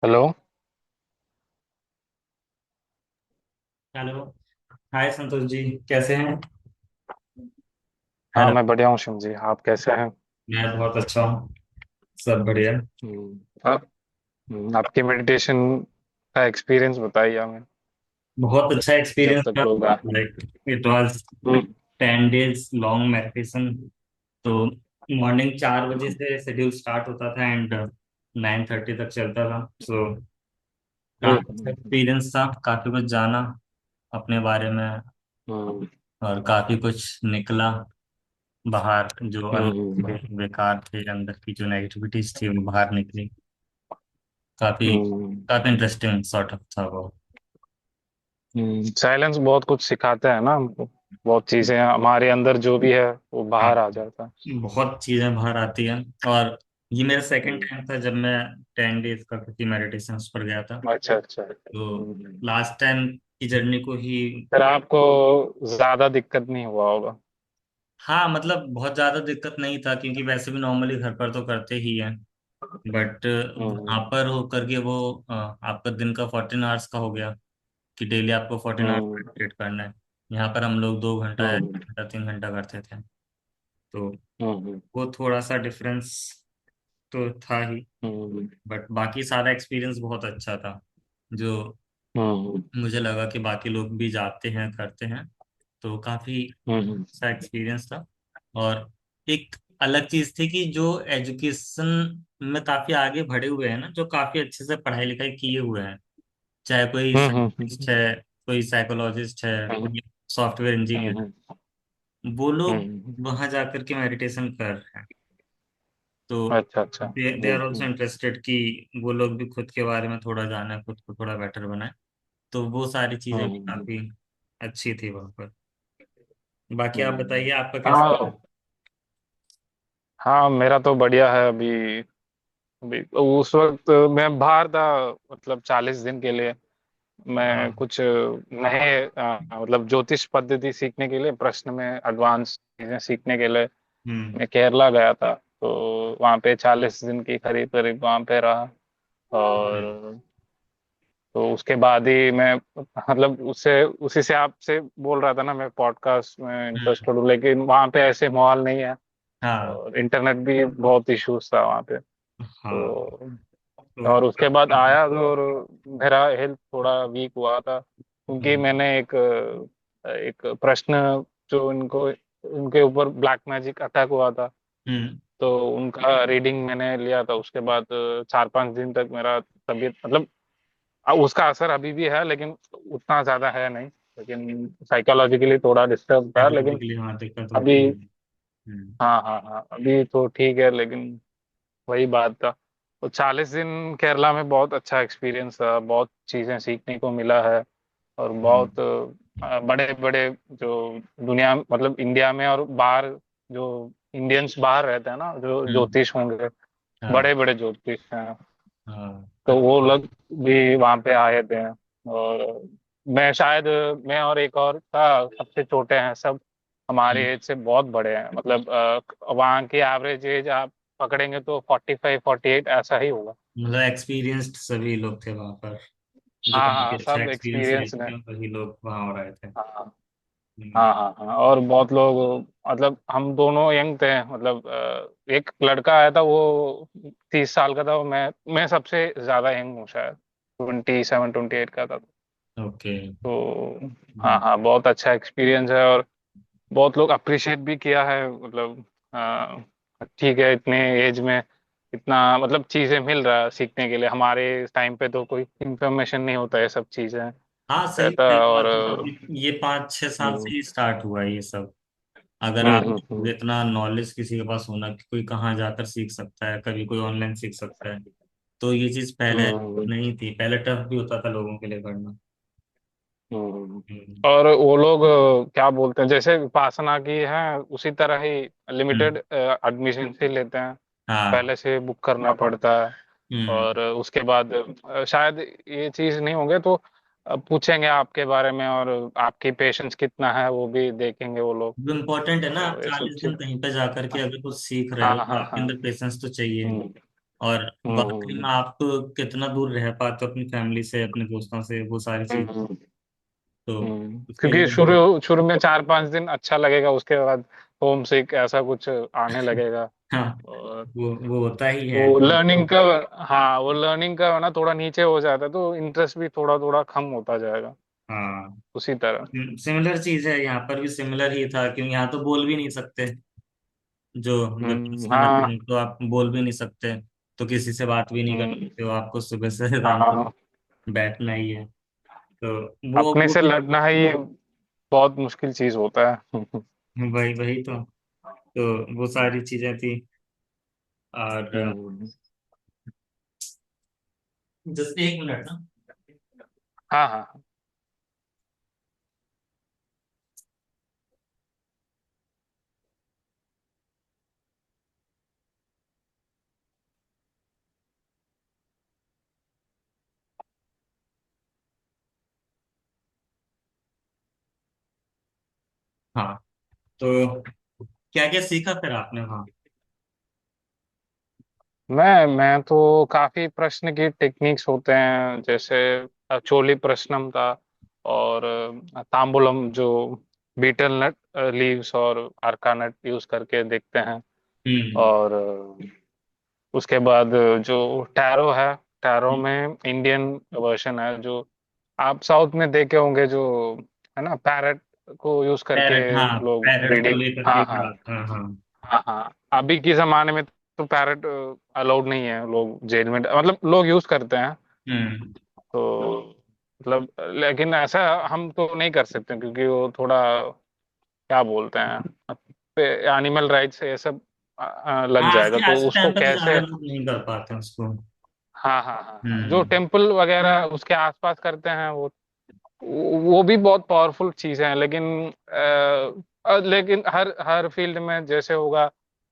Hello. Hello. हाय संतोष जी, कैसे हैं? हाँ, हेलो। मैं बढ़िया हूँ शिव जी, आप कैसे हैं? मैं बहुत अच्छा हूँ। सब बढ़िया। आप आपकी मेडिटेशन का एक्सपीरियंस बताइए हमें। बहुत अच्छा जब एक्सपीरियंस तक था। लोग like it was hmm 10 days long meditation. तो मॉर्निंग 4 बजे से शेड्यूल स्टार्ट होता था एंड 9:30 तक चलता था। सो काफी अच्छा हम्म एक्सपीरियंस था, काफी कुछ जाना अपने बारे में हम्म और काफी कुछ निकला बाहर। जो हम्म बेकार थे, अंदर की जो नेगेटिविटीज थी वो बाहर निकली। काफी हम्म काफी इंटरेस्टिंग सॉर्ट ऑफ था वो। साइलेंस बहुत कुछ सिखाता है ना हमको। बहुत चीजें हमारे अंदर जो भी है वो हाँ, बाहर आ जाता है। बहुत चीजें बाहर आती हैं। और ये मेरा सेकंड हम्म, टाइम था जब मैं 10 days का किसी मेडिटेशन पर गया था। अच्छा अच्छा। तो लास्ट टाइम की जर्नी को ही। फिर आपको ज्यादा दिक्कत नहीं हुआ होगा। हाँ, मतलब बहुत ज्यादा दिक्कत नहीं था क्योंकि वैसे भी नॉर्मली घर पर तो करते ही हैं। बट वहां हम्म पर होकर के वो आपका दिन का 14 आवर्स का हो गया कि डेली आपको 14 आवर्स हम्म मेडिटेट करना है। यहाँ पर हम लोग 2 घंटा या हम्म 1 घंटा 3 घंटा करते थे। तो हम्म वो थोड़ा सा डिफरेंस तो था ही। हम्म बट बाकी सारा एक्सपीरियंस बहुत अच्छा था। जो हम्म मुझे लगा कि बाकी लोग भी जाते हैं करते हैं, तो काफी हम्म अच्छा एक्सपीरियंस था। और एक अलग चीज थी कि जो एजुकेशन में काफी आगे बढ़े हुए हैं ना, जो काफी अच्छे से पढ़ाई लिखाई किए हुए हैं, चाहे कोई साइंटिस्ट है, कोई साइकोलॉजिस्ट है, हम्म कोई सॉफ्टवेयर इंजीनियर हम्म है, वो लोग हम्म, वहां जाकर के मेडिटेशन कर रहे हैं। तो अच्छा अच्छा। दे आर ऑल्सो इंटरेस्टेड कि वो लोग भी खुद के बारे में थोड़ा जाने, खुद को थोड़ा बेटर बनाए। तो वो सारी चीजें भी हम्म काफी अच्छी थी वहां पर। बाकी आप हम्म, बताइए आपका कैसा? हाँ हाँ, मेरा तो बढ़िया है अभी। अभी उस वक्त मैं बाहर था, मतलब 40 दिन के लिए। मैं हाँ। कुछ नए मतलब ज्योतिष पद्धति सीखने के लिए, प्रश्न में एडवांस चीजें सीखने के लिए हम्म। मैं केरला गया था। तो वहाँ पे 40 दिन की करीब करीब वहाँ पे रहा। ओके। और तो उसके बाद ही मैं, मतलब उससे उसी से आपसे बोल रहा था ना, मैं पॉडकास्ट में हम्म। इंटरेस्टेड हूँ, लेकिन वहाँ पे ऐसे माहौल नहीं है। हाँ। और इंटरनेट भी बहुत इश्यूज था वहाँ पे। हाँ। तो तो और उसके बाद आया तो, और मेरा हेल्थ थोड़ा वीक हुआ था क्योंकि हम्म। मैंने एक प्रश्न, जो इनको उनके ऊपर ब्लैक मैजिक अटैक हुआ था, हम्म। तो उनका रीडिंग मैंने लिया था। उसके बाद 4-5 दिन तक मेरा तबीयत, मतलब उसका असर अभी भी है लेकिन उतना ज्यादा है नहीं। लेकिन साइकोलॉजिकली थोड़ा डिस्टर्ब था, लेकिन साइकोलॉजिकली हाँ, दिक्कत अभी, होती है। हम्म। हाँ हाँ हाँ, अभी तो ठीक है। लेकिन वही बात था। तो 40 दिन केरला में बहुत अच्छा एक्सपीरियंस था, बहुत चीजें सीखने को मिला है। और हम्म। बहुत बड़े बड़े, जो दुनिया, मतलब इंडिया में और बाहर, जो इंडियंस बाहर रहते हैं ना, जो हम्म। ज्योतिष होंगे, हाँ। बड़े बड़े ज्योतिष हैं, हाँ। तो वो लोग भी वहाँ पे आए थे। और मैं शायद, मैं और एक और था, सबसे छोटे हैं सब। हमारे हम्म। एज से बहुत बड़े हैं, मतलब वहाँ की एवरेज एज आप पकड़ेंगे तो 45-48 ऐसा ही होगा। मतलब एक्सपीरियंस्ड सभी लोग थे वहां पर, जो हाँ काफी हाँ, अच्छा सब एक्सपीरियंस ले एक्सपीरियंस ने। चुके हैं, वही लोग वहां आ रहे थे। हाँ हम्म। हाँ हाँ हाँ, और बहुत लोग, मतलब हम दोनों यंग थे, मतलब एक लड़का आया था, वो 30 साल का था। मैं सबसे ज्यादा यंग हूँ शायद, 27-28 का था। ओके। तो हाँ हम्म। हाँ, बहुत अच्छा एक्सपीरियंस है। और बहुत लोग अप्रिशिएट भी किया है, मतलब ठीक है, इतने एज में इतना, मतलब चीजें मिल रहा है सीखने के लिए। हमारे टाइम पे तो कोई इंफॉर्मेशन नहीं होता, है सब चीजें हाँ, सही रहता सही है। और बात है। ये 5-6 साल हम्म से ही स्टार्ट हुआ है ये सब। अगर हम्म आप हम्म हम्म इतना नॉलेज किसी के पास होना कि कोई कहाँ जाकर सीख सकता है, कभी कोई ऑनलाइन सीख सकता है, तो ये चीज पहले हम्म, नहीं थी। पहले टफ भी होता था लोगों के लिए करना। हम्म। हम्म। और वो लोग क्या बोलते हैं, जैसे विपासना की है उसी तरह ही लिमिटेड हम्म। एडमिशन से लेते हैं। हाँ। पहले से बुक करना पड़ता है। हम्म। और उसके बाद शायद ये चीज नहीं होंगे तो पूछेंगे आपके बारे में, और आपकी पेशेंस कितना है वो भी देखेंगे वो लोग। जो इम्पोर्टेंट है ना, आप तो ये सब 40 दिन चीज, कहीं पे जाकर के अगर कुछ सीख रहे हाँ हो तो हाँ आपके हाँ, अंदर पेशेंस तो चाहिए। और बाकी हम्म में आप कितना दूर रह पाते हो अपनी फैमिली से, अपने दोस्तों से, वो सारी चीज। हम्म तो उसके क्योंकि लिए शुरू शुरू में 4-5 दिन अच्छा लगेगा, उसके बाद होम सिक ऐसा कुछ आने लगेगा। हाँ, और वो होता ही है। वो लर्निंग का, हाँ वो लर्निंग का ना थोड़ा नीचे हो जाता है, तो इंटरेस्ट भी थोड़ा थोड़ा कम होता जाएगा हाँ, उसी तरह। सिमिलर चीज है, यहाँ पर भी सिमिलर ही था, क्योंकि यहाँ तो बोल भी नहीं सकते। जो जब में रहते हाँ। हैं तो आप बोल भी नहीं सकते, तो किसी से बात भी नहीं कर हम्म, सकते हो, आपको सुबह से शाम तक हाँ बैठना ही है। तो अपने वो से भी लड़ना ही बहुत मुश्किल चीज होता है। वही वही तो वो सारी चीजें थी। और हम्म, जस्ट एक मिनट ना। हाँ हाँ हाँ, तो क्या क्या सीखा फिर आपने वहाँ? मैं तो काफी प्रश्न की टेक्निक्स होते हैं, जैसे चोली प्रश्नम था, और तांबुलम जो बीटल नट लीव्स और अर्का नट यूज करके देखते हैं। हम्म। और उसके बाद जो टैरो है, टैरो में इंडियन वर्जन है जो आप साउथ में देखे होंगे, जो है ना पैरट को यूज करके पैरट, हाँ, लोग पैरट को रीडिंग। लेकर के हाँ हाँ बात, हाँ हाँ। हाँ हाँ। अभी के जमाने में तो पैरट अलाउड नहीं है, लोग जेल में मतलब लोग यूज करते हैं। हम्म तो मतलब लेकिन ऐसा हम तो नहीं कर सकते, क्योंकि वो थोड़ा क्या बोलते हैं, एनिमल राइट्स ये सब लग हाँ, जाएगा, आज तो के उसको टाइम पे तो ज्यादा कैसे। लोग नहीं कर पाते उसको। हाँ हाँ हाँ हाँ, जो हम्म टेम्पल वगैरह उसके आसपास करते हैं वो भी बहुत पावरफुल चीज है, लेकिन लेकिन हर हर फील्ड में जैसे होगा,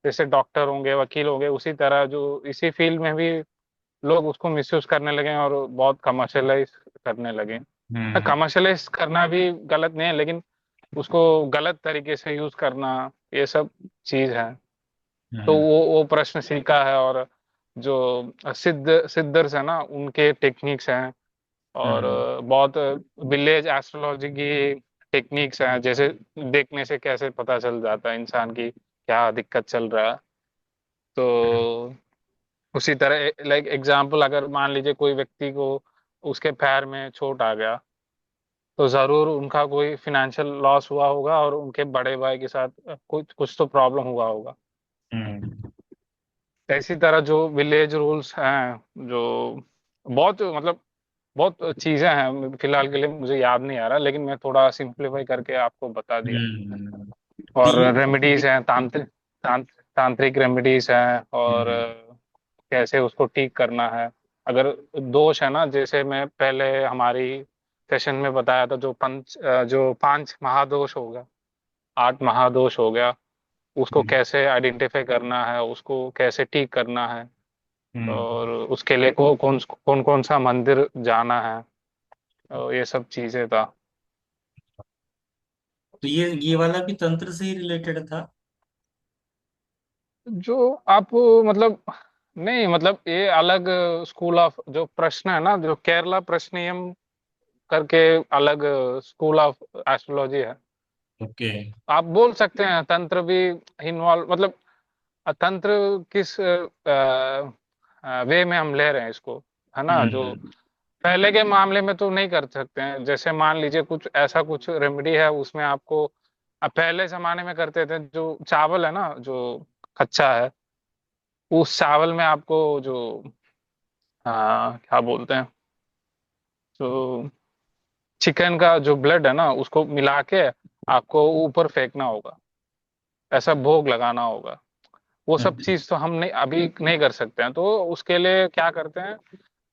जैसे डॉक्टर होंगे, वकील होंगे, उसी तरह जो इसी फील्ड में भी लोग उसको मिसयूज करने लगे हैं और बहुत कमर्शलाइज करने लगे। हम्म कमर्शलाइज करना भी गलत नहीं है, लेकिन उसको गलत तरीके से यूज करना, ये सब चीज है। तो हम्म वो प्रश्न सीखा है। और जो सिद्धर्स है ना, उनके टेक्निक्स हैं। और हम्म बहुत विलेज एस्ट्रोलॉजी की टेक्निक्स हैं, जैसे देखने से कैसे पता चल जाता है इंसान की क्या दिक्कत चल रहा है। तो उसी तरह लाइक एग्जाम्पल, अगर मान लीजिए कोई व्यक्ति को उसके पैर में चोट आ गया, तो जरूर उनका कोई फिनेंशियल लॉस हुआ होगा, और उनके बड़े भाई के साथ कुछ कुछ तो प्रॉब्लम हुआ होगा। हम्म तो इसी तरह जो विलेज रूल्स हैं, जो बहुत मतलब बहुत चीजें हैं, फिलहाल के लिए मुझे याद नहीं आ रहा, लेकिन मैं थोड़ा सिंप्लीफाई करके आपको बता दिया। तो और रेमेडीज हैं, तांत्रिक रेमेडीज हैं, और हम्म कैसे उसको ठीक करना है। अगर दोष है ना, जैसे मैं पहले हमारी सेशन में बताया था, जो 5 महादोष होगा, 8 महादोष हो गया, उसको हम्म कैसे आइडेंटिफाई करना है, उसको कैसे ठीक करना है। हम्म। और उसके लिए कौन कौन कौन सा मंदिर जाना है, और ये सब चीजें था। तो ये वाला भी तंत्र से ही रिलेटेड था? जो आप मतलब नहीं, मतलब ये अलग स्कूल ऑफ जो प्रश्न है ना, जो केरला प्रश्नियम करके अलग स्कूल ऑफ एस्ट्रोलॉजी है। ओके। आप बोल सकते हैं तंत्र भी इन्वॉल्व, मतलब तंत्र किस वे में हम ले रहे हैं इसको, है ना। जो हम्म पहले के मामले में तो नहीं कर सकते हैं, जैसे मान लीजिए कुछ ऐसा कुछ रेमेडी है, उसमें आपको अब पहले जमाने में करते थे, जो चावल है ना, जो कच्चा है, उस चावल में आपको जो क्या बोलते हैं, जो चिकन का जो ब्लड है ना, उसको मिला के आपको ऊपर फेंकना होगा, ऐसा भोग लगाना होगा। वो सब अच्छा। चीज तो हम नहीं अभी नहीं कर सकते हैं, तो उसके लिए क्या करते हैं,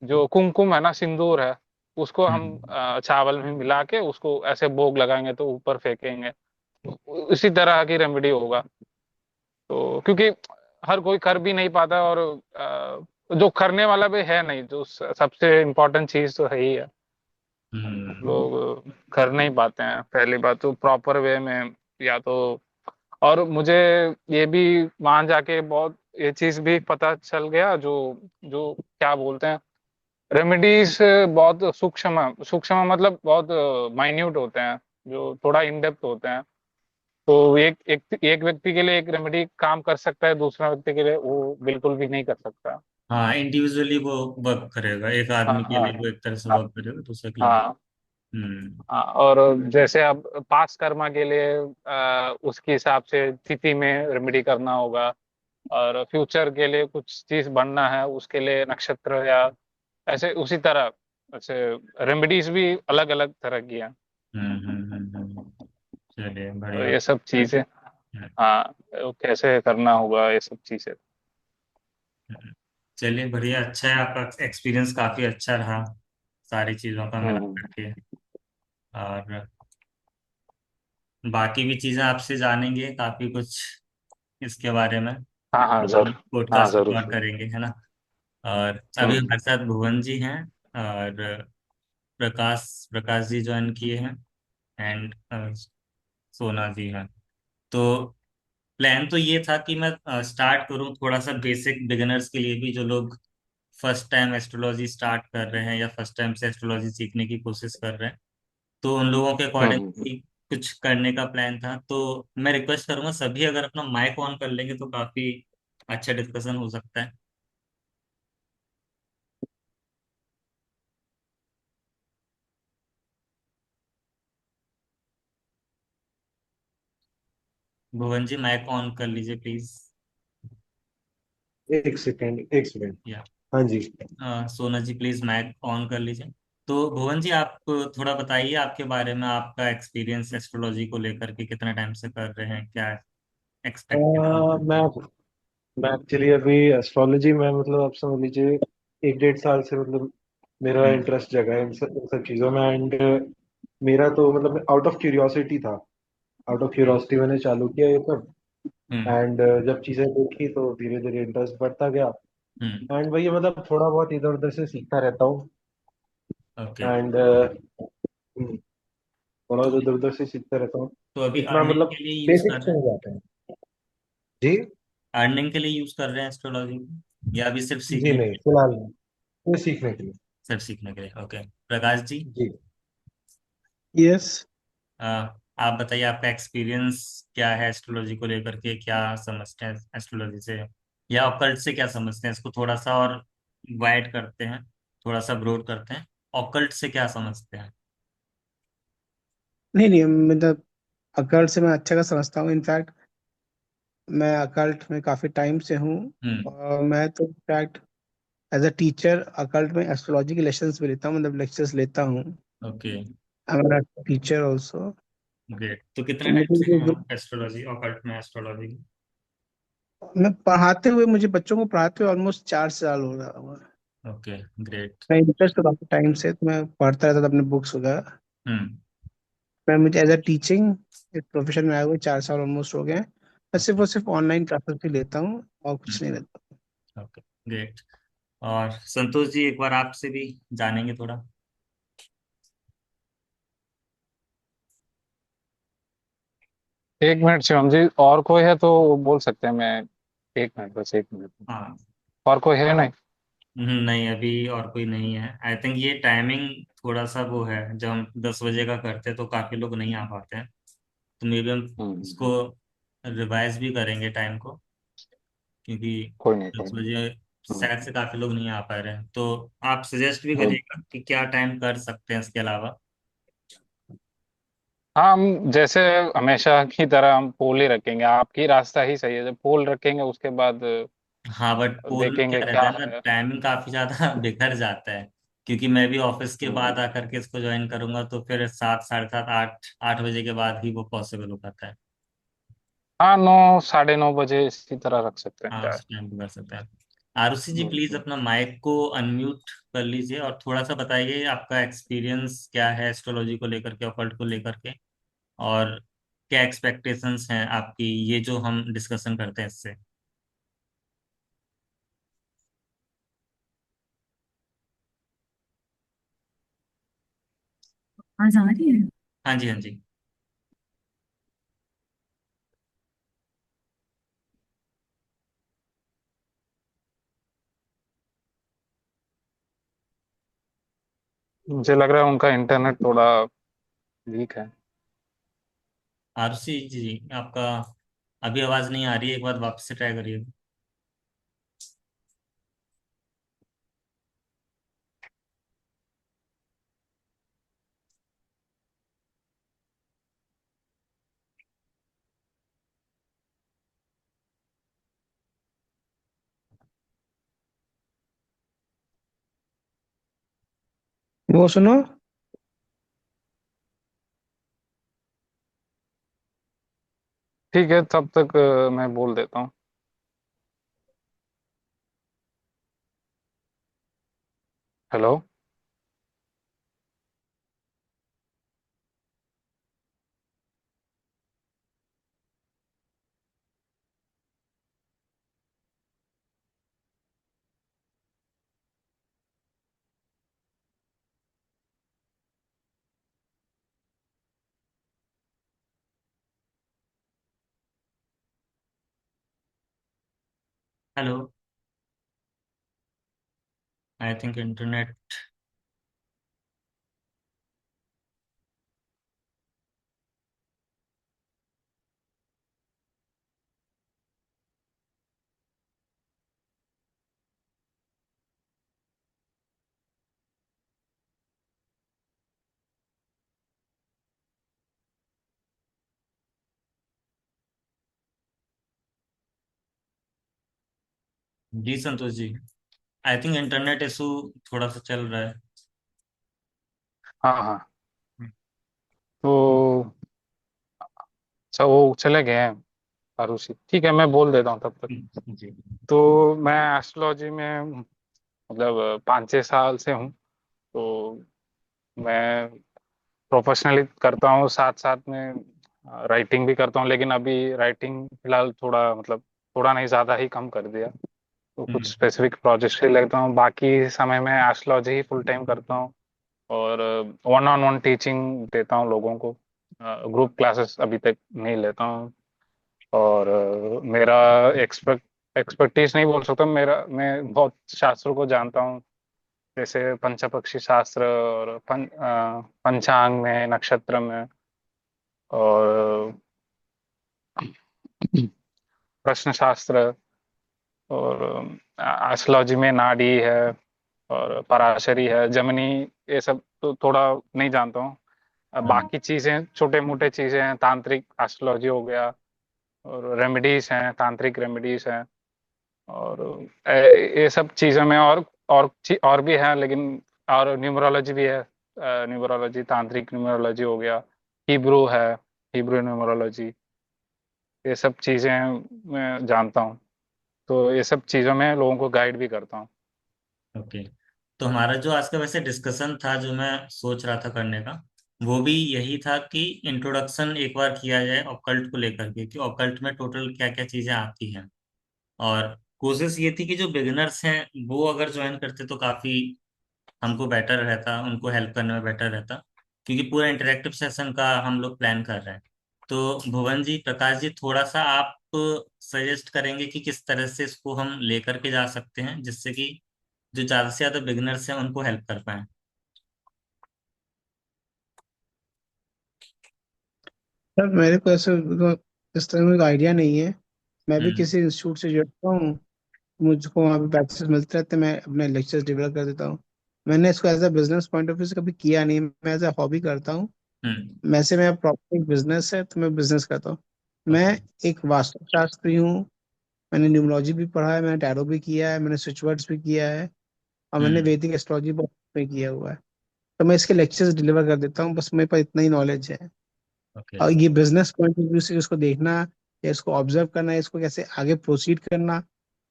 जो कुमकुम है ना, सिंदूर है, उसको हम हम्म चावल में मिला के उसको ऐसे भोग लगाएंगे तो ऊपर फेंकेंगे। इसी तरह की रेमेडी होगा। तो क्योंकि हर कोई कर भी नहीं पाता, और जो करने वाला भी है नहीं, जो सबसे इम्पोर्टेंट चीज तो है ही है। हम्म लोग कर नहीं पाते हैं, पहली बात तो प्रॉपर वे में, या तो और मुझे ये भी वहां जाके बहुत ये चीज भी पता चल गया, जो जो क्या बोलते हैं, रेमेडीज बहुत सूक्ष्म सूक्ष्म मतलब बहुत माइन्यूट होते हैं, जो थोड़ा इन डेप्थ होते हैं। तो एक व्यक्ति के लिए एक रेमेडी काम कर सकता है, दूसरा व्यक्ति के लिए वो बिल्कुल भी नहीं कर सकता। हाँ, इंडिविजुअली वो वर्क करेगा, एक हाँ आदमी के हाँ लिए वो एक तरह से हाँ वर्क करेगा, दूसरे के लिए। हाँ हम्म। हाँ। और जैसे अब पास कर्मा के लिए उसके हिसाब से तिथि में रेमेडी करना होगा, और फ्यूचर के लिए कुछ चीज बनना है उसके लिए नक्षत्र, या ऐसे उसी तरह ऐसे रेमेडीज भी अलग अलग तरह की हैं। चलिए और बढ़िया। ये सब चीजें, हम्म, हाँ, वो कैसे करना होगा ये सब चीजें। हम्म। चलिए बढ़िया, अच्छा है, आपका एक्सपीरियंस काफी अच्छा रहा सारी चीजों का मिला हम्म। करके। और बाकी भी चीजें आपसे जानेंगे काफी कुछ इसके बारे में, हाँ हाँ जरूर। हाँ पॉडकास्ट जरूर। और करेंगे, है ना। और अभी हम्म। हमारे साथ भुवन जी हैं, और प्रकाश प्रकाश जी ज्वाइन किए हैं, एंड सोना जी हैं। तो प्लान तो ये था कि मैं स्टार्ट करूं थोड़ा सा बेसिक बिगिनर्स के लिए भी, जो लोग फर्स्ट टाइम एस्ट्रोलॉजी स्टार्ट कर रहे हैं या फर्स्ट टाइम से एस्ट्रोलॉजी सीखने की कोशिश कर रहे हैं, तो उन लोगों के अकॉर्डिंग हम्म। ही कुछ करने का प्लान था। तो मैं रिक्वेस्ट करूंगा सभी अगर अपना माइक ऑन कर लेंगे तो काफी अच्छा डिस्कशन हो सकता है। भुवन जी माइक ऑन कर लीजिए प्लीज। एक सेकेंड, एक सेकेंड। या हाँ जी। सोना जी प्लीज माइक ऑन कर लीजिए। तो भुवन जी आप थोड़ा बताइए आपके बारे में, आपका एक्सपीरियंस एस्ट्रोलॉजी को लेकर के कितना टाइम से कर रहे हैं, क्या एक्सपेक्टेशन। मैं मैं एक्चुअली अभी एस्ट्रोलॉजी में, मतलब आप समझ लीजिए 1 डेढ़ साल से, मतलब मेरा हम्म। इंटरेस्ट जगा है इन सब चीज़ों में। एंड मेरा तो मतलब आउट ऑफ क्यूरियोसिटी था। Out of hmm. क्यूरियोसिटी मैंने चालू किया ये सब। हम्म। एंड जब चीज़ें देखी तो धीरे धीरे इंटरेस्ट बढ़ता गया। हम्म। एंड वही मतलब थोड़ा बहुत इधर उधर से सीखता रहता हूँ। ओके। एंड थोड़ा इधर उधर से सीखता रहता हूँ। तो अभी इतना अर्निंग मतलब के लिए यूज कर बेसिक्स रहे में हैं, हो जाते हैं। जी। अर्निंग के लिए यूज कर रहे हैं एस्ट्रोलॉजी को, या अभी सिर्फ जी सीखने के नहीं, लिए। फिलहाल नहीं। ये सीखने के लिए। सिर्फ सीखने के लिए, ओके। प्रकाश जी, जी। यस। अ, आप बताइए आपका एक्सपीरियंस क्या है एस्ट्रोलॉजी को लेकर के, क्या समझते हैं एस्ट्रोलॉजी से, या ऑकल्ट से क्या समझते हैं, इसको थोड़ा सा और वाइड करते हैं, थोड़ा सा ब्रॉड करते हैं। ऑकल्ट से क्या समझते हैं। नहीं नहीं, मतलब अकल्ट से मैं अच्छा का समझता हूँ। इनफैक्ट मैं अकल्ट में काफ़ी टाइम से हूँ। हम्म। और मैं तो in fact as a teacher occult में एस्ट्रोलॉजी के लेसन्स भी लेता हूँ, मतलब लेक्चर्स लेता हूँ। Okay. I am teacher also. Great. तो कितने तो टाइम मुझे से हैं आप एस्ट्रोलॉजी, ऑकल्ट में एस्ट्रोलॉजी। मैं पढ़ाते हुए, मुझे बच्चों को पढ़ाते हुए ऑलमोस्ट 4 साल हो रहा हुआ है। ओके। ग्रेट। मैं इंटरेस्ट तो काफ़ी टाइम से, तो मैं पढ़ता रहता था अपने बुक्स वगैरह। हम्म। मैं मुझे एज अ टीचिंग इस प्रोफेशन में आए हुए 4 साल ऑलमोस्ट हो गए हैं। मैं सिर्फ ओके। और सिर्फ ऑनलाइन क्लासेस भी लेता हूँ और कुछ नहीं लेता। ओके। ग्रेट। और संतोष जी एक बार आपसे भी जानेंगे थोड़ा। एक मिनट शिवम जी, और कोई है तो बोल सकते हैं। मैं एक मिनट, बस एक मिनट। हाँ। और कोई है नहीं? नहीं, अभी और कोई नहीं है। आई थिंक ये टाइमिंग थोड़ा सा वो है, जब हम 10 बजे का करते हैं तो काफी लोग नहीं आ पाते हैं। तो मे बी हम इसको हम्म। रिवाइज भी करेंगे टाइम को, क्योंकि कोई नहीं, कोई दस नहीं। बजे हम्म। शायद से काफी लोग नहीं आ पा रहे हैं। तो आप सजेस्ट भी हम्म। करिएगा कि क्या टाइम कर सकते हैं इसके अलावा। हाँ, हम जैसे हमेशा की तरह हम पोल ही रखेंगे, आपकी रास्ता ही सही है, जब पोल रखेंगे उसके बाद हाँ, बट पोल में क्या देखेंगे रहता क्या है ना, है। टाइमिंग काफी ज्यादा बिखर जाता है, क्योंकि मैं भी ऑफिस के बाद हम्म। आकर के इसको ज्वाइन करूंगा, तो फिर 7, 7:30, 8, 8 बजे के बाद ही वो पॉसिबल हो पाता है। हाँ, 9, 9:30 बजे इसी तरह रख सकते हैं, हाँ, क्या है। उस टाइम पे कर सकते हैं। आरुषि जी प्लीज हम्म। अपना माइक को अनम्यूट कर लीजिए, और थोड़ा सा बताइए आपका एक्सपीरियंस क्या है एस्ट्रोलॉजी को लेकर के, ऑकल्ट को लेकर के, और क्या एक्सपेक्टेशंस हैं आपकी, ये जो हम डिस्कशन करते हैं इससे। आवाज आ रही है? हाँ जी, हाँ जी। मुझे लग रहा है उनका इंटरनेट थोड़ा वीक है। आरुषि जी, आपका अभी आवाज नहीं आ रही है, एक बार वापस से ट्राई करिए। वो सुनो। ठीक है, तब तक मैं बोल देता हूँ। Hello. Hello. I think internet. जी Santosh ji, I think internet issue थोड़ा सा चल रहा है। हाँ हाँ। तो अच्छा, वो चले गए हैं आरुषि। ठीक है, मैं बोल देता हूँ तब तक। जी। तो मैं एस्ट्रोलॉजी में मतलब 5-6 साल से हूँ। तो मैं प्रोफेशनली करता हूँ, साथ साथ में राइटिंग भी करता हूँ, लेकिन अभी राइटिंग फिलहाल थोड़ा मतलब थोड़ा नहीं, ज़्यादा ही कम कर दिया। तो कुछ हम्म। स्पेसिफिक प्रोजेक्ट्स ही लेता हूँ, बाकी समय में एस्ट्रोलॉजी ही फुल टाइम करता हूँ। और वन ऑन वन टीचिंग देता हूँ लोगों को। ग्रुप क्लासेस अभी तक नहीं लेता हूँ। और मेरा एक्सपर्टीज नहीं बोल सकता, मेरा मैं बहुत शास्त्रों को जानता हूँ। जैसे पंचपक्षी शास्त्र और पंचांग में, नक्षत्र में, और प्रश्न शास्त्र, और एस्ट्रोलॉजी में नाड़ी है, और पराशरी है, जमिनी, ये सब तो थोड़ा नहीं जानता हूँ। हाँ। बाकी चीजें, छोटे मोटे चीजें हैं, तांत्रिक एस्ट्रोलॉजी हो गया, और रेमेडीज हैं, तांत्रिक रेमेडीज हैं, और ये सब चीजों में, और भी है, लेकिन और न्यूमरोलॉजी भी है। न्यूमरोलॉजी, तांत्रिक न्यूमरोलॉजी हो गया, हिब्रू है, हिब्रू न्यूमरोलॉजी, ये सब चीजें मैं जानता हूँ। तो ये सब चीजों में लोगों को गाइड भी करता हूँ। ओके। तो हमारा जो आज का वैसे डिस्कशन था, जो मैं सोच रहा था करने का, वो भी यही था कि इंट्रोडक्शन एक बार किया जाए ऑकल्ट को लेकर के, कि ऑकल्ट में टोटल क्या क्या चीजें आती हैं। और कोशिश ये थी कि जो बिगिनर्स हैं वो अगर ज्वाइन करते तो काफी हमको बेटर रहता, उनको हेल्प करने में बेटर रहता, क्योंकि पूरा इंटरेक्टिव सेशन का हम लोग प्लान कर रहे हैं। तो भुवन जी, प्रकाश जी, थोड़ा सा आप सजेस्ट करेंगे कि किस तरह से इसको हम लेकर के जा सकते हैं, जिससे कि जो ज्यादा से ज्यादा बिगिनर्स हैं उनको हेल्प कर पाए। सर मेरे को ऐसे इस तरह का आइडिया नहीं है। मैं भी हम्म। किसी इंस्टीट्यूट से जुड़ता हूँ, मुझको वहाँ पे बैचेस मिलते रहते हैं, मैं अपने लेक्चर्स डिलीवर कर देता हूँ। मैंने इसको as a business point of view से कभी किया नहीं, मैं एज अ हॉबी करता हूँ। हम्म। वैसे मेरा प्रॉपर एक बिजनेस है, तो मैं बिजनेस करता हूँ। मैं ओके। एक वास्तुशास्त्री हूँ। मैंने न्यूमरोलॉजी भी पढ़ा है, मैंने टैरो भी किया है, मैंने स्विच वर्ड्स भी किया है, और मैंने हम्म। वैदिक एस्ट्रोलॉजी भी किया हुआ है। तो मैं इसके लेक्चर्स डिलीवर कर देता हूँ, बस मेरे पास इतना ही नॉलेज है। ओके। और ये बिजनेस पॉइंट ऑफ व्यू से इसको देखना, या इसको ऑब्जर्व करना, या इसको कैसे आगे प्रोसीड करना,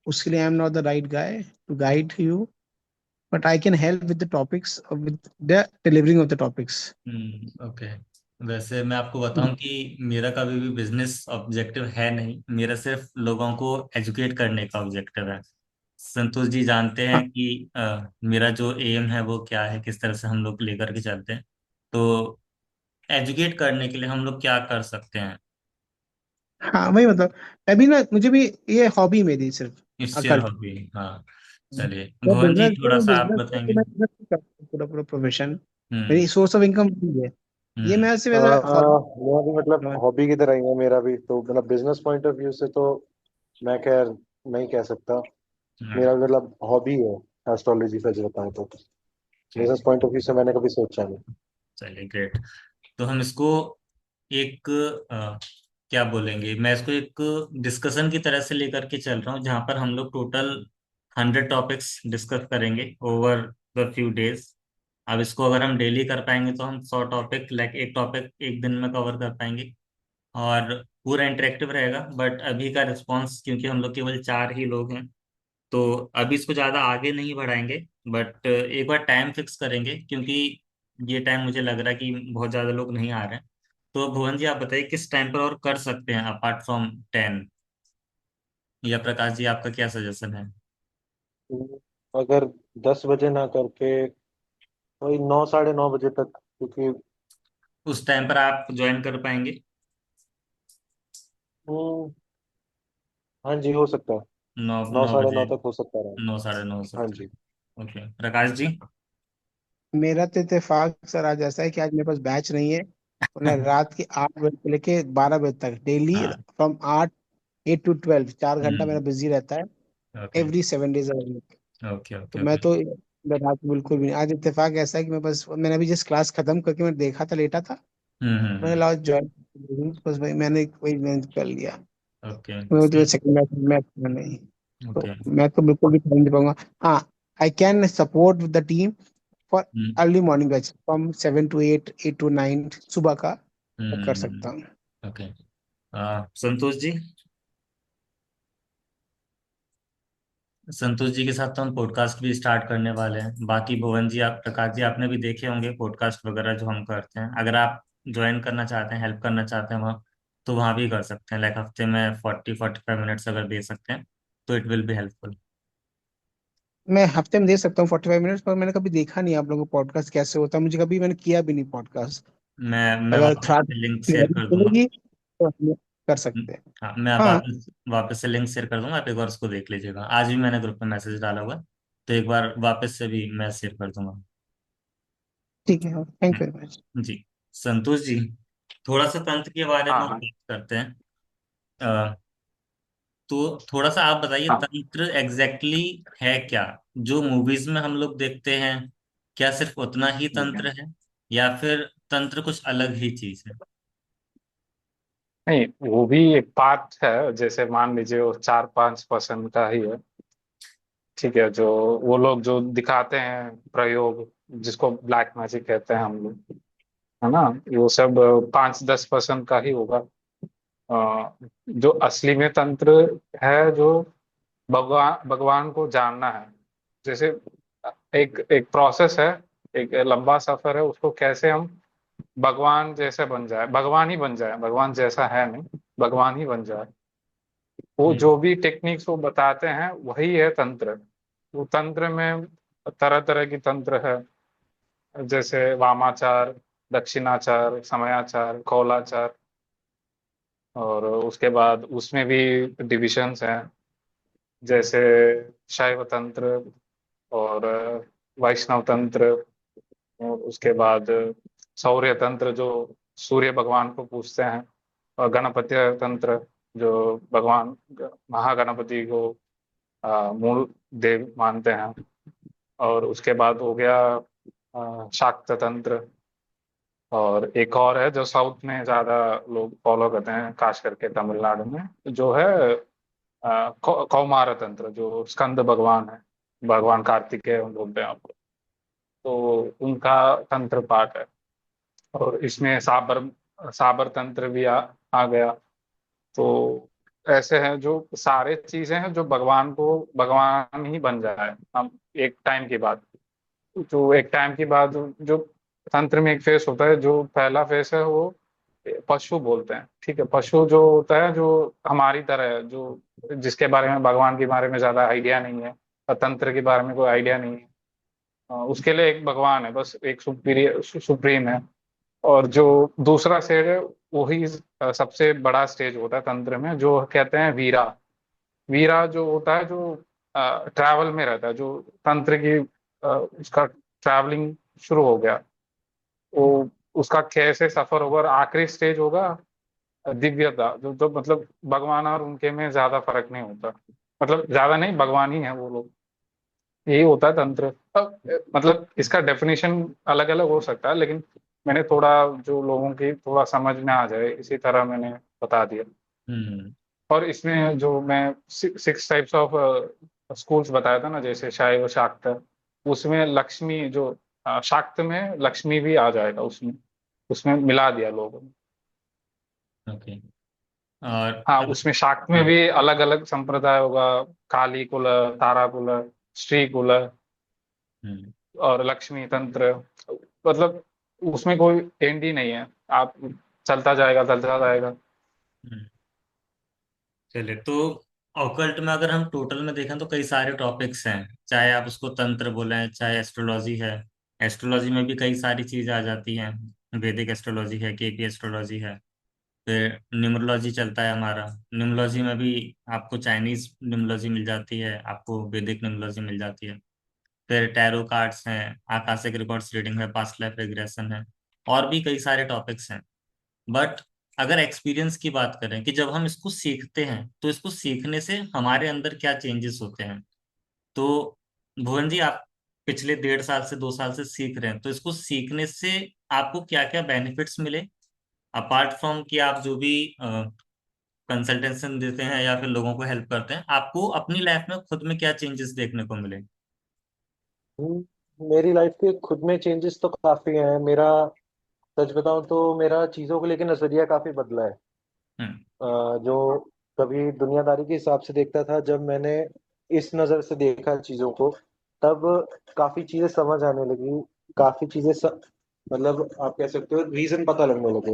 उसके लिए I am not the right guy to guide you, but I can help with the topics, with the delivering of the topics. Okay. वैसे मैं आपको बताऊं कि मेरा कभी भी बिजनेस ऑब्जेक्टिव है नहीं, मेरा सिर्फ लोगों को एजुकेट करने का ऑब्जेक्टिव है। संतोष जी जानते हैं कि मेरा जो एम है वो क्या है, किस तरह से हम लोग लेकर के चलते हैं। तो एजुकेट करने के लिए हम लोग क्या कर सकते हैं? हाँ वही मतलब, अभी ना मुझे भी ये हॉबी मेरी सिर्फ इट्स योर अकल्ट। हॉबी, हाँ। चलिए मैं भुवन जी, बिजनेस थोड़ा सा आप बिजनेस बताएंगे। पूरा पूरा प्रोफेशन, हम्म। मेरी सोर्स ऑफ इनकम है। ये हम्म। मैं सिर्फ ऐसा मैं भी मतलब हॉबी की तरह ही है मेरा भी, तो मतलब बिजनेस पॉइंट ऑफ व्यू से तो मैं खैर नहीं कह सकता। हाँ, मेरा मतलब हॉबी है एस्ट्रोलॉजी, सच बताऊं तो। ठीक बिजनेस है। पॉइंट ऑफ व्यू से मैंने कभी सोचा नहीं। चलिए ग्रेट। तो हम इसको एक क्या बोलेंगे, मैं इसको एक डिस्कशन की तरह से लेकर के चल रहा हूँ, जहाँ पर हम लोग टोटल 100 टॉपिक्स डिस्कस करेंगे ओवर द फ्यू डेज। अब इसको अगर हम डेली कर पाएंगे तो हम 100 टॉपिक, लाइक एक टॉपिक एक दिन में कवर कर पाएंगे। और पूरा इंटरेक्टिव रहेगा, बट अभी का रिस्पॉन्स, क्योंकि हम लोग केवल 4 ही लोग हैं, तो अभी इसको ज़्यादा आगे नहीं बढ़ाएंगे। बट एक बार टाइम फिक्स करेंगे, क्योंकि ये टाइम मुझे लग रहा है कि बहुत ज़्यादा लोग नहीं आ रहे हैं। तो भुवन जी, आप बताइए किस टाइम पर और कर सकते हैं अपार्ट फ्रॉम 10, या प्रकाश जी आपका क्या सजेशन है? अगर 10 बजे ना करके वही 9 साढ़े 9 बजे तक, क्योंकि उस टाइम पर आप ज्वाइन कर पाएंगे? हम्म, हाँ जी हो सकता है। नौ नौ नौ साढ़े बजे नौ तक हो सकता है। 9 साढ़े 9 हो हाँ सकता है। जी। ओके, प्रकाश जी? मेरा तो इत्तेफाक सर आज ऐसा है कि आज मेरे पास बैच नहीं है, और मैं रात के 8 बजे से लेके 12 बजे तक डेली, हाँ। फ्रॉम 8 to 12 4 घंटा मेरा हम्म। बिजी रहता है, okay. Every 7 days a week. Okay. तो ओके। मैं ओके। तो मैं रात में बिल्कुल भी नहीं। आज इत्तेफाक ऐसा है कि मैं बस, मैंने अभी जिस क्लास खत्म करके मैं देखा था, लेटा था, मैंने हम्म। लगा ज्वाइन, बस भाई मैंने वही मैंने कर लिया। ओके। मैं जो सेकंड मैच मैच में नहीं, तो ओके। मैं तो बिल्कुल भी टाइम नहीं दे पाऊंगा। हाँ, I can support with the team for hmm. Early morning batch from 7 to 8, 8 to 9 सुबह का, मैं कर सकता हूँ। ओके। संतोष जी? संतोष जी के साथ तो हम पॉडकास्ट भी स्टार्ट करने वाले हैं। बाकी भुवन जी, आप, प्रकाश जी, आपने भी देखे होंगे पॉडकास्ट वगैरह जो हम करते हैं। अगर आप ज्वाइन करना चाहते हैं, हेल्प करना चाहते हैं वहाँ, तो वहाँ भी कर सकते हैं। लाइक हफ्ते में 40-45 मिनट्स अगर दे सकते हैं तो इट विल बी हेल्पफुल। मैं हफ्ते में दे सकता हूँ 45 मिनट्स, पर मैंने कभी देखा नहीं आप लोगों को पॉडकास्ट कैसे होता है, मुझे कभी मैंने किया भी नहीं पॉडकास्ट। मैं अगर वापस थोड़ा से लिंक शेयर कर दूंगा। मिलेगी तो हम कर सकते हैं। हाँ, मैं हाँ वापस वापस से लिंक शेयर कर दूंगा, आप एक बार उसको देख लीजिएगा। आज भी मैंने ग्रुप में मैसेज डाला हुआ है, तो एक बार वापस से भी मैं शेयर कर दूंगा। ठीक है, थैंक यू वेरी मच। जी। संतोष जी, थोड़ा सा तंत्र के बारे में हाँ हम हाँ बात करते हैं। अ, तो थोड़ा सा आप बताइए, हाँ। तंत्र एग्जैक्टली exactly है क्या? जो मूवीज में हम लोग देखते हैं, क्या सिर्फ उतना ही तंत्र है, या फिर तंत्र कुछ अलग ही चीज है? नहीं, वो भी एक पार्ट है। जैसे मान लीजिए वो 4-5% का ही है। ठीक है, जो वो लोग जो दिखाते हैं प्रयोग, जिसको ब्लैक मैजिक कहते हैं हम लोग, है ना, वो सब 5-10% का ही होगा। जो असली में तंत्र है, जो भगवान भगवान को जानना है। जैसे एक एक प्रोसेस है, एक लंबा सफर है, उसको कैसे हम भगवान जैसे बन जाए, भगवान ही बन जाए, भगवान जैसा है नहीं, भगवान ही बन जाए। वो हम्म। जो भी टेक्निक्स वो बताते हैं वही है तंत्र। वो तंत्र में तरह तरह की तंत्र है, जैसे वामाचार, दक्षिणाचार, समयाचार, कौलाचार। और उसके बाद उसमें भी डिविजन्स हैं, जैसे शैव तंत्र और वैष्णव तंत्र। और उसके बाद सौर्य तंत्र, जो सूर्य भगवान को पूजते हैं। और गणपति तंत्र, जो भगवान महागणपति को मूल देव मानते हैं। और उसके बाद हो गया शाक्त तंत्र। और एक और है जो साउथ में ज्यादा लोग फॉलो करते हैं, खास करके तमिलनाडु में, जो है कौमार तंत्र, जो स्कंद भगवान है, भगवान कार्तिकेय बोलते हैं आपको। तो उनका तंत्र पाठ है। और इसमें साबर साबर तंत्र भी आ गया। तो ऐसे हैं जो सारे चीजें हैं जो भगवान को भगवान ही बन जाए हम एक टाइम के बाद। जो एक टाइम के बाद जो तंत्र में एक फेस होता है, जो पहला फेस है वो पशु बोलते हैं। ठीक है, पशु जो होता है, जो हमारी तरह है, जो जिसके बारे में भगवान के बारे में ज्यादा आइडिया नहीं है, और तंत्र के बारे में कोई आइडिया नहीं है। उसके लिए एक भगवान है, बस एक सुप्रीम है। और जो दूसरा स्टेज है, वही सबसे बड़ा स्टेज होता है तंत्र में, जो कहते हैं वीरा। वीरा जो होता है, जो ट्रैवल में रहता है, जो तंत्र की उसका ट्रैवलिंग शुरू हो गया। वो उसका कैसे सफर होगा, और आखिरी स्टेज होगा दिव्यता, जो मतलब भगवान और उनके में ज्यादा फर्क नहीं होता, मतलब ज्यादा नहीं, भगवान ही है वो लोग। यही होता है तंत्र। अब मतलब इसका डेफिनेशन अलग अलग हो सकता है, लेकिन मैंने थोड़ा, जो लोगों की थोड़ा समझ में आ जाए इसी तरह मैंने बता दिया। हम्म। और इसमें जो मैं 6 टाइप्स ऑफ स्कूल्स बताया था ना, जैसे शैव शाक्त, उसमें लक्ष्मी जो शाक्त में लक्ष्मी भी आ जाएगा उसमें, उसमें मिला दिया लोगों ने। ओके। और हाँ, उसमें शाक्त में हाँ। भी अलग अलग संप्रदाय होगा, काली कुल, तारा कुल, श्री कुल, हम्म। और लक्ष्मी तंत्र, मतलब उसमें कोई एंड ही नहीं है। आप चलता जाएगा, चलता जाएगा। हम्म। चलिए, तो ऑकल्ट में अगर हम टोटल में देखें तो कई सारे टॉपिक्स हैं, चाहे आप उसको तंत्र बोलें चाहे एस्ट्रोलॉजी है। एस्ट्रोलॉजी में भी कई सारी चीजें आ जाती हैं। वैदिक एस्ट्रोलॉजी है, केपी एस्ट्रोलॉजी है। फिर न्यूमरोलॉजी चलता है हमारा। न्यूमरोलॉजी में भी आपको चाइनीज न्यूमरोलॉजी मिल जाती है, आपको वैदिक न्यूमरोलॉजी मिल जाती है। फिर टैरो कार्ड्स हैं, आकाशिक रिकॉर्ड्स रीडिंग है, पास्ट लाइफ रिग्रेशन है, और भी कई सारे टॉपिक्स हैं। बट अगर एक्सपीरियंस की बात करें कि जब हम इसको सीखते हैं तो इसको सीखने से हमारे अंदर क्या चेंजेस होते हैं, तो भुवन जी, आप पिछले 1.5 साल से 2 साल से सीख रहे हैं, तो इसको सीखने से आपको क्या क्या बेनिफिट्स मिले, अपार्ट फ्रॉम कि आप जो भी कंसल्टेशन देते हैं या फिर लोगों को हेल्प करते हैं, आपको अपनी लाइफ में खुद में क्या चेंजेस देखने को मिले? मेरी लाइफ के खुद में चेंजेस तो काफी हैं। मेरा सच बताऊं तो मेरा चीजों को लेकर नजरिया काफी बदला है। हम्म। जो कभी दुनियादारी के हिसाब से देखता था, जब मैंने इस नजर से देखा चीजों को, तब काफी चीजें समझ आने लगी। काफी चीजें मतलब आप कह सकते हो रीजन पता लगने लगे।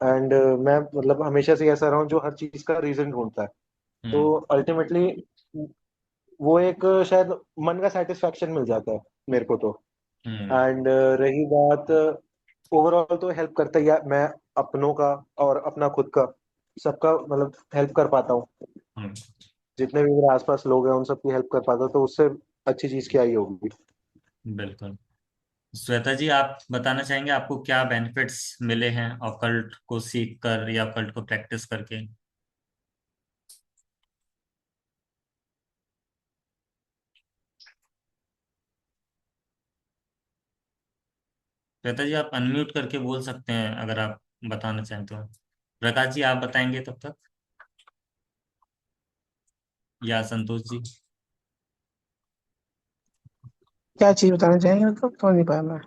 एंड मैं मतलब हमेशा से ऐसा रहा हूँ जो हर चीज का रीजन ढूंढता है। हम्म। तो अल्टीमेटली वो एक शायद मन का सेटिस्फेक्शन मिल जाता है मेरे को तो। हम्म। एंड रही बात, ओवरऑल तो हेल्प करता ही है। मैं अपनों का और अपना खुद का सबका मतलब हेल्प कर पाता हूँ। हम्म। जितने भी मेरे आसपास लोग हैं उन सबकी हेल्प कर पाता हूँ, तो उससे अच्छी चीज क्या ही होगी। बिल्कुल। श्वेता जी, आप बताना चाहेंगे आपको क्या बेनिफिट्स मिले हैं ऑकल्ट को सीख कर या ऑकल्ट को प्रैक्टिस करके? श्वेता जी, आप अनम्यूट करके बोल सकते हैं अगर आप बताना चाहें तो। प्रकाश जी, आप बताएंगे तब तक, या संतोष जी? क्या चीज बताना चाहेंगे, मतलब समझ नहीं पाया मैं।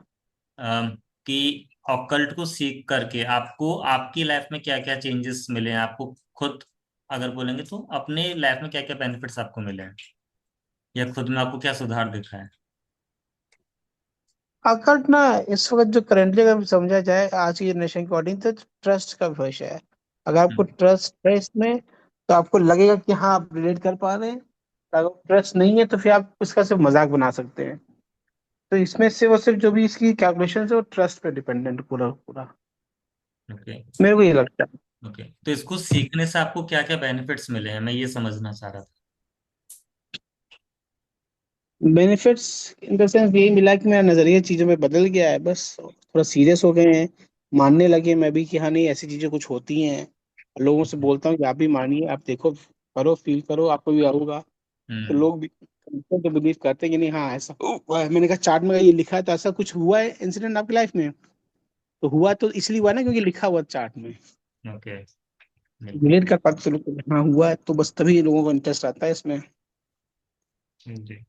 अम, कि ऑकल्ट को सीख करके आपको आपकी लाइफ में क्या क्या चेंजेस मिले हैं आपको खुद, अगर बोलेंगे तो अपने लाइफ में क्या क्या बेनिफिट्स आपको मिले हैं, या खुद में आपको क्या सुधार दिखा है? अकल्ट ना, इस वक्त जो करेंटली अगर समझा जाए आज की जनरेशन के अकॉर्डिंग, तो ट्रस्ट का विषय है। अगर आपको हम्म। ट्रस्ट है इसमें, तो आपको लगेगा कि हाँ आप रिलेट कर पा रहे हैं। अगर ट्रस्ट नहीं है तो फिर आप इसका सिर्फ मजाक बना सकते हैं। तो इसमें से वो सिर्फ जो भी इसकी कैलकुलेशन है वो ट्रस्ट पे डिपेंडेंट पूरा पूरा। ओके। मेरे को ये लगता है। ओके, तो इसको सीखने से आपको क्या क्या बेनिफिट्स मिले हैं, मैं ये समझना चाह रहा था। बेनिफिट्स इन द सेंस यही मिला कि मेरा नजरिया चीजों पे बदल गया है, बस थोड़ा सीरियस हो गए हैं। मानने लगे मैं भी कि हाँ नहीं, ऐसी चीजें कुछ होती हैं। लोगों से बोलता हूँ कि आप भी मानिए, आप देखो, करो, फील करो, आपको भी होगा। तो हम्म। लोग भी तो बिलीव करते हैं कि नहीं, हाँ ऐसा हुआ है। मैंने कहा चार्ट में ये लिखा है, तो ऐसा कुछ हुआ है इंसिडेंट आपकी लाइफ में? तो हुआ तो इसलिए हुआ ना क्योंकि लिखा हुआ चार्ट में। ओके। बिल्कुल। रिलेट कर पाते लोग, हाँ हुआ है, तो बस तभी लोगों को इंटरेस्ट आता है इसमें। जी।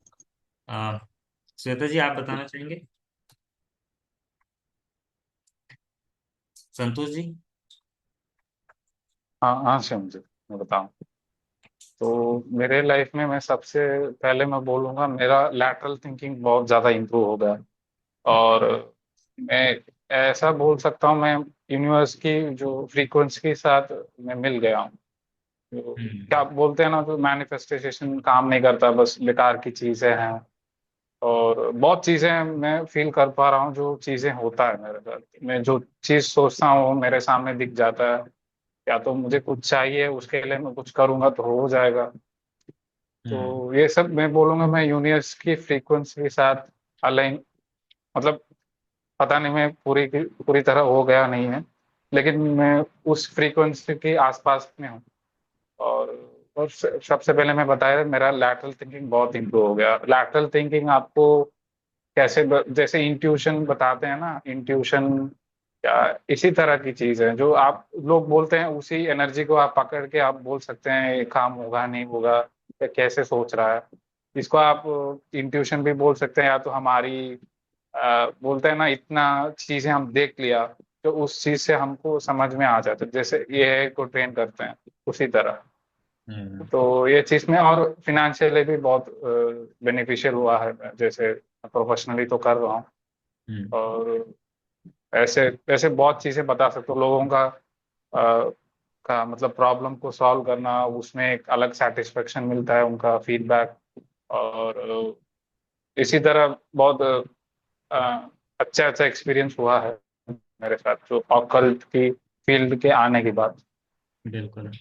आ, श्वेता जी, आप बताना चाहेंगे? संतोष जी? हाँ हाँ, समझे, मैं बताऊँ। तो मेरे लाइफ में मैं सबसे पहले मैं बोलूँगा, मेरा लैटरल थिंकिंग बहुत ज़्यादा इम्प्रूव हो गया। और मैं ऐसा बोल सकता हूँ, मैं यूनिवर्स की जो फ्रीक्वेंसी के साथ मैं मिल गया हूँ। तो हम्म। क्या बोलते हैं ना, तो मैनिफेस्टेशन काम नहीं करता, बस बेकार की चीज़ें हैं। और बहुत चीज़ें मैं फील कर पा रहा हूँ, जो चीज़ें होता है मेरे साथ, मैं जो चीज़ सोचता हूँ वो मेरे सामने दिख जाता है। या तो मुझे कुछ चाहिए, उसके लिए मैं कुछ करूंगा तो हो जाएगा। हम्म। तो ये सब मैं बोलूंगा, मैं यूनिवर्स की फ्रीक्वेंसी के साथ अलाइन, मतलब पता नहीं मैं पूरी तरह हो गया नहीं है, लेकिन मैं उस फ्रीक्वेंसी के आसपास में हूँ। और सबसे पहले मैं बताया, मेरा लैटरल थिंकिंग बहुत इम्प्रूव हो गया। लैटरल थिंकिंग आपको कैसे जैसे इंट्यूशन बताते हैं ना, इंट्यूशन क्या इसी तरह की चीज है, जो आप लोग बोलते हैं उसी एनर्जी को आप पकड़ के आप बोल सकते हैं ये काम होगा नहीं होगा, या कैसे सोच रहा है। इसको आप इंट्यूशन भी बोल सकते हैं, या तो हमारी बोलते हैं ना, इतना चीजें हम देख लिया तो उस चीज से हमको समझ में आ जाता है, जैसे एआई को ट्रेन करते हैं उसी तरह। हम्म। तो ये चीज में और फिनेंशियली भी बहुत बेनिफिशियल हुआ है, जैसे प्रोफेशनली तो कर रहा हूँ। हम्म। और ऐसे ऐसे बहुत चीजें बता सकते हो लोगों का मतलब प्रॉब्लम को सॉल्व करना, उसमें एक अलग सेटिस्फेक्शन मिलता है, उनका फीडबैक। और इसी तरह बहुत अच्छा अच्छा एक्सपीरियंस हुआ है मेरे साथ, जो ऑकल्ट की फील्ड के आने के बाद। बिल्कुल।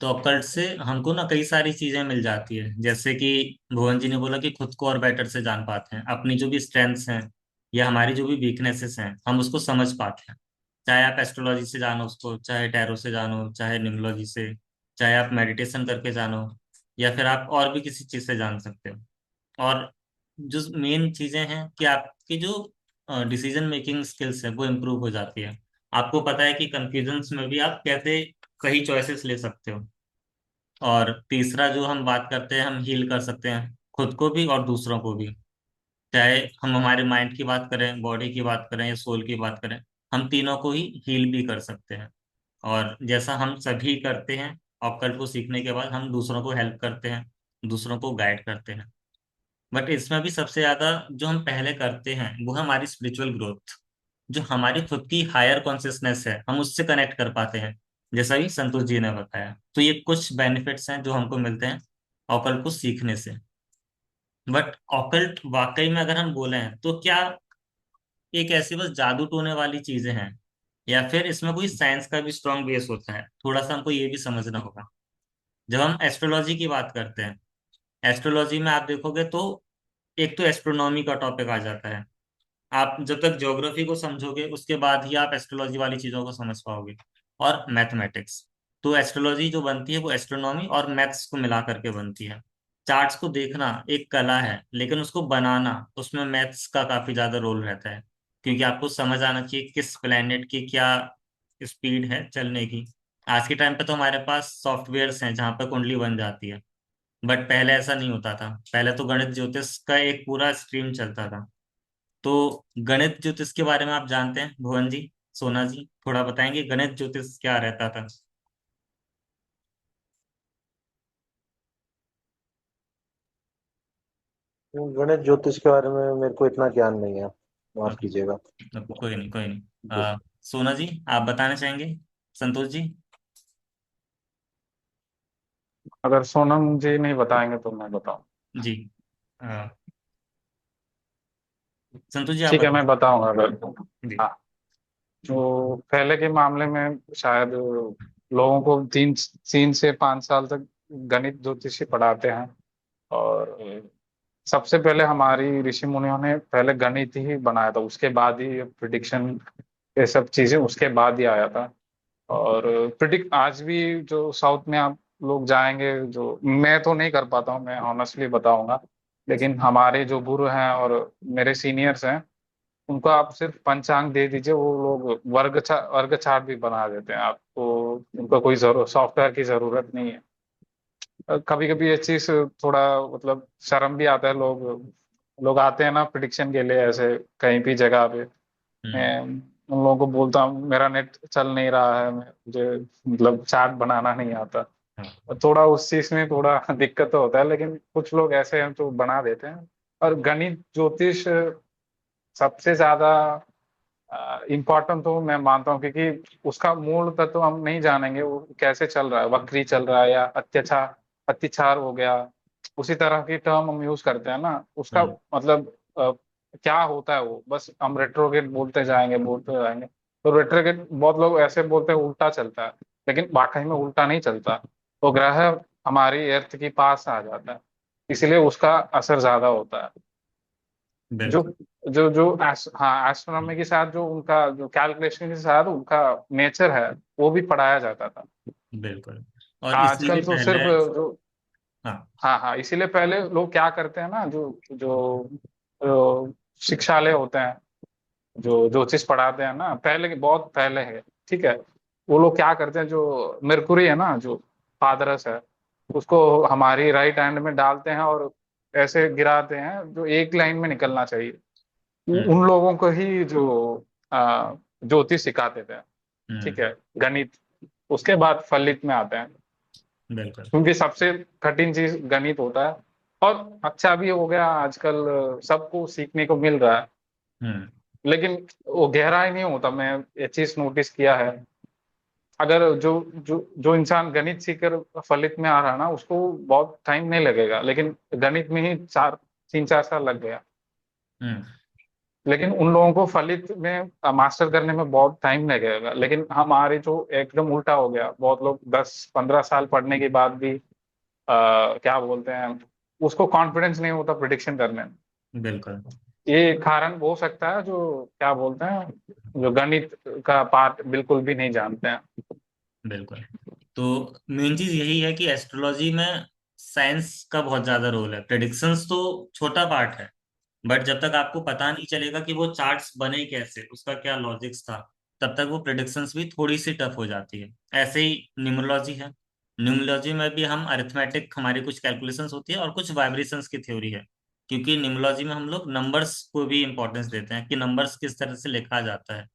तो ऑकल्ट से हमको ना कई सारी चीजें मिल जाती है, जैसे कि भुवन जी ने बोला कि खुद को और बेटर से जान पाते हैं, अपनी जो भी स्ट्रेंथ्स हैं या हमारी जो भी वीकनेसेस हैं हम उसको समझ पाते हैं। चाहे आप एस्ट्रोलॉजी से जानो उसको, चाहे टैरो से जानो, चाहे न्यूमरोलॉजी से, चाहे आप मेडिटेशन करके जानो, या फिर आप और भी किसी चीज से जान सकते हो। और जो मेन चीजें हैं कि आपकी जो डिसीजन मेकिंग स्किल्स है वो इम्प्रूव हो जाती है। आपको पता है कि कंफ्यूजन्स में भी आप कैसे सही चॉइसेस ले सकते हो। और तीसरा जो हम बात करते हैं, हम हील कर सकते हैं खुद को भी और दूसरों को भी। चाहे हम हमारे माइंड की बात करें, बॉडी की बात करें या सोल की बात करें, हम तीनों को ही हील भी कर सकते हैं। और जैसा हम सभी करते हैं, ऑक्कल्ट को सीखने के बाद हम दूसरों को हेल्प करते हैं, दूसरों को गाइड करते हैं। बट इसमें भी सबसे ज्यादा जो हम पहले करते हैं वो है हमारी स्पिरिचुअल ग्रोथ। जो हमारी खुद की हायर कॉन्शियसनेस है हम उससे कनेक्ट कर पाते हैं, जैसा भी संतोष जी ने बताया। तो ये कुछ बेनिफिट्स हैं जो हमको मिलते हैं ऑकल्ट को सीखने से। बट ऑकल्ट वाकई में अगर हम बोले हैं तो क्या एक ऐसी बस जादू टोने वाली चीजें हैं, या फिर इसमें कोई साइंस का भी स्ट्रांग बेस होता है? थोड़ा सा हमको ये भी समझना होगा। जब हम एस्ट्रोलॉजी की बात करते हैं, एस्ट्रोलॉजी में आप देखोगे तो एक तो एस्ट्रोनॉमी का टॉपिक आ जाता है। आप जब तक ज्योग्राफी को समझोगे उसके बाद ही आप एस्ट्रोलॉजी वाली चीजों को समझ पाओगे। और मैथमेटिक्स। तो एस्ट्रोलॉजी जो बनती है वो एस्ट्रोनॉमी और मैथ्स को मिला करके बनती है। चार्ट्स को देखना एक कला है, लेकिन उसको बनाना उसमें मैथ्स का काफी ज्यादा रोल रहता है। क्योंकि आपको समझ आना चाहिए किस प्लेनेट की क्या स्पीड है चलने की। आज के टाइम पे तो हमारे पास सॉफ्टवेयर्स हैं जहाँ पे कुंडली बन जाती है। बट पहले ऐसा नहीं होता था, पहले तो गणित ज्योतिष का एक पूरा स्ट्रीम चलता था। तो गणित ज्योतिष के बारे में आप जानते हैं भुवन जी, सोना जी, थोड़ा बताएंगे गणित ज्योतिष क्या रहता था? गणित ज्योतिष के बारे में मेरे को इतना ज्ञान नहीं है, माफ ओके। कीजिएगा। कोई नहीं, कोई नहीं। जी। सोना जी आप बताना चाहेंगे? संतोष जी। अगर सोनम जी नहीं बताएंगे तो मैं बताऊं। जी। अ, संतोष जी आप ठीक है, बता। मैं बताऊंगा अगर। जी। हाँ, तो पहले के मामले में शायद लोगों को 3 से 5 साल तक गणित ज्योतिषी पढ़ाते हैं। और सबसे पहले हमारी ऋषि मुनियों ने पहले गणित ही बनाया था, उसके बाद ही प्रिडिक्शन, ये सब चीजें उसके बाद ही आया था। और प्रिडिक्ट आज भी जो साउथ में आप लोग जाएंगे, जो मैं तो नहीं कर पाता हूँ, मैं ऑनेस्टली बताऊंगा, लेकिन हमारे जो गुरु हैं और मेरे सीनियर्स हैं, उनको आप सिर्फ पंचांग दे दीजिए, वो लोग वर्ग चार्ट भी बना देते हैं आपको। उनको कोई जरूरत, सॉफ्टवेयर की जरूरत नहीं है। कभी कभी ये चीज थोड़ा मतलब शर्म भी आता है, लोग लोग आते हैं ना प्रिडिक्शन के लिए ऐसे कहीं भी जगह पे। हम्म। मैं उन लोगों को बोलता हूँ मेरा नेट चल नहीं रहा है, मुझे मतलब चार्ट बनाना नहीं आता। हाँ। और थोड़ा उस चीज में थोड़ा दिक्कत तो होता है, लेकिन कुछ लोग ऐसे हैं तो बना देते हैं। और गणित ज्योतिष सबसे ज्यादा इम्पोर्टेंट तो मैं मानता हूँ, क्योंकि उसका मूल तत्व हम नहीं जानेंगे वो कैसे चल रहा है, वक्री चल रहा है या अत्याचार अत्याचार हो गया, उसी तरह की टर्म हम यूज करते हैं ना, उसका हम्म। मतलब क्या होता है वो बस हम रेट्रोगेट बोलते जाएंगे। तो रेट्रोगेट बहुत लोग ऐसे बोलते हैं उल्टा चलता है, लेकिन वाकई में उल्टा नहीं चलता। वो ग्रह हमारी अर्थ के पास आ जाता है, इसलिए उसका असर ज्यादा होता है। जो बिल्कुल। जो जो हाँ, एस्ट्रोनॉमी के साथ जो उनका जो कैलकुलेशन के साथ उनका नेचर है वो भी पढ़ाया जाता था। बिल्कुल। और इससे भी आजकल तो पहले। सिर्फ जो, हाँ। हाँ हाँ, इसीलिए पहले लोग क्या करते हैं ना, जो शिक्षालय होते हैं, जो ज्योतिष पढ़ाते हैं ना, पहले के बहुत पहले है, ठीक है, वो लोग क्या करते हैं, जो मरकुरी है ना, जो पादरस है, उसको हमारी राइट हैंड में डालते हैं और ऐसे गिराते हैं जो एक लाइन में निकलना चाहिए। हम्म। उन लोगों को ही जो ज्योतिष सिखाते थे, ठीक हम्म। है, गणित, उसके बाद फलित में आते हैं, बिल्कुल। क्योंकि सबसे कठिन चीज गणित होता है। और अच्छा भी हो गया आजकल, सबको सीखने को मिल रहा है, हम्म। लेकिन वो गहराई नहीं होता। मैं ये चीज नोटिस किया है, अगर जो जो जो इंसान गणित सीखकर फलित में आ रहा है ना, उसको बहुत टाइम नहीं लगेगा, लेकिन गणित में ही 3-4 साल लग गया। हम्म। लेकिन उन लोगों को फलित में मास्टर करने में बहुत टाइम लगेगा, लेकिन हमारे जो एकदम उल्टा हो गया, बहुत लोग 10-15 साल पढ़ने के बाद भी क्या बोलते हैं, उसको कॉन्फिडेंस नहीं होता प्रिडिक्शन करने में। बिल्कुल। ये कारण हो सकता है, जो क्या बोलते हैं, जो गणित का पार्ट बिल्कुल भी नहीं जानते हैं। बिल्कुल। तो मेन चीज यही है कि एस्ट्रोलॉजी में साइंस का बहुत ज्यादा रोल है। प्रेडिक्शंस तो छोटा पार्ट है, बट जब तक आपको पता नहीं चलेगा कि वो चार्ट्स बने कैसे, उसका क्या लॉजिक्स था, तब तक वो प्रेडिक्शंस भी थोड़ी सी टफ हो जाती है। ऐसे ही न्यूमरोलॉजी है। न्यूमरोलॉजी में भी हम अरिथमेटिक, हमारी कुछ कैलकुलेशंस होती है और कुछ वाइब्रेशंस की थ्योरी है। क्योंकि न्यूमरोलॉजी में हम लोग नंबर्स को भी इंपॉर्टेंस देते हैं कि नंबर्स किस तरह से लिखा जाता है।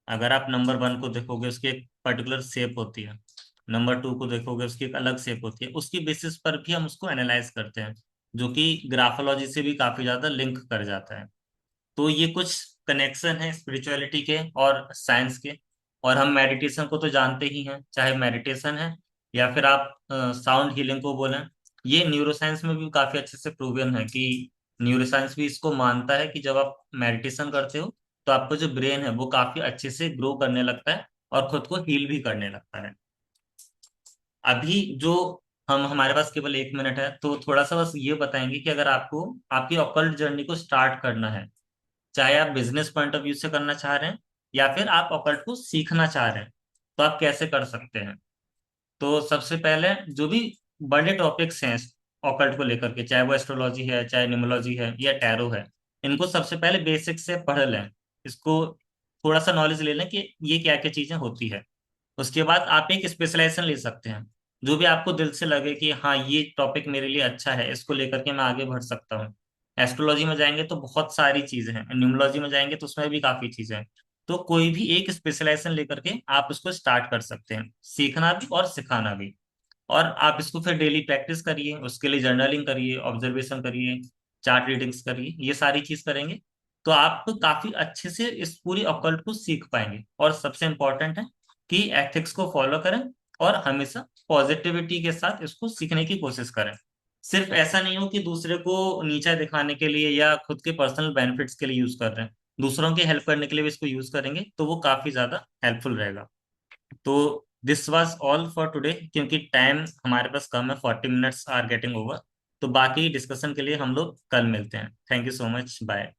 अगर आप नंबर 1 को देखोगे, उसकी एक पर्टिकुलर शेप होती है। नंबर 2 को देखोगे, उसकी एक अलग शेप होती है। उसकी बेसिस पर भी हम उसको एनालाइज करते हैं, जो कि ग्राफोलॉजी से भी काफी ज्यादा लिंक कर जाता है। तो ये कुछ कनेक्शन है स्पिरिचुअलिटी के और साइंस के। और हम मेडिटेशन को तो जानते ही हैं, चाहे मेडिटेशन है या फिर आप साउंड हीलिंग को बोलें। ये न्यूरोसाइंस में भी काफी अच्छे से प्रूवन है कि न्यूरोसाइंस भी इसको मानता है कि जब आप मेडिटेशन करते हो तो आपका जो ब्रेन है वो काफी अच्छे से ग्रो करने लगता है और खुद को हील भी करने लगता है। अभी जो हम, हमारे पास केवल 1 मिनट है, तो थोड़ा सा बस ये बताएंगे कि अगर आपको आपकी ऑकल्ट जर्नी को स्टार्ट करना है, चाहे आप बिजनेस पॉइंट ऑफ व्यू से करना चाह रहे हैं या फिर आप ऑकल्ट को सीखना चाह रहे हैं, तो आप कैसे कर सकते हैं। तो सबसे पहले जो भी बड़े टॉपिक्स हैं ऑकल्ट को लेकर के, चाहे वो एस्ट्रोलॉजी है, चाहे न्यूमरोलॉजी है या टैरो है, इनको सबसे पहले बेसिक से पढ़ लें। इसको थोड़ा सा नॉलेज ले लें कि ये क्या क्या चीजें होती है। उसके बाद आप एक स्पेशलाइजेशन ले सकते हैं। जो भी आपको दिल से लगे कि हाँ ये टॉपिक मेरे लिए अच्छा है, इसको लेकर के मैं आगे बढ़ सकता हूँ। एस्ट्रोलॉजी में जाएंगे तो बहुत सारी चीजें हैं, न्यूमरोलॉजी में जाएंगे तो उसमें भी काफी चीजें हैं। तो कोई भी एक स्पेशलाइजेशन लेकर के आप उसको स्टार्ट कर सकते हैं, सीखना भी और सिखाना भी। और आप इसको फिर डेली प्रैक्टिस करिए, उसके लिए जर्नलिंग करिए, ऑब्जर्वेशन करिए, चार्ट रीडिंग्स करिए। ये सारी चीज करेंगे तो आप काफी अच्छे से इस पूरी ऑकल्ट को सीख पाएंगे। और सबसे इम्पोर्टेंट है कि एथिक्स को फॉलो करें और हमेशा पॉजिटिविटी के साथ इसको सीखने की कोशिश करें। सिर्फ ऐसा नहीं हो कि दूसरे को नीचा दिखाने के लिए या खुद के पर्सनल बेनिफिट्स के लिए यूज कर रहे हैं। दूसरों की हेल्प करने के लिए भी इसको यूज करेंगे तो वो काफी ज्यादा हेल्पफुल रहेगा। तो this was all for today, क्योंकि टाइम हमारे पास कम है, 40 मिनट्स आर गेटिंग ओवर। तो बाकी डिस्कशन के लिए हम लोग कल मिलते हैं। Thank you so much, bye.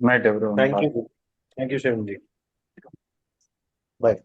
Night everyone, thank bye. You. Thank you Shivam ji. Bye.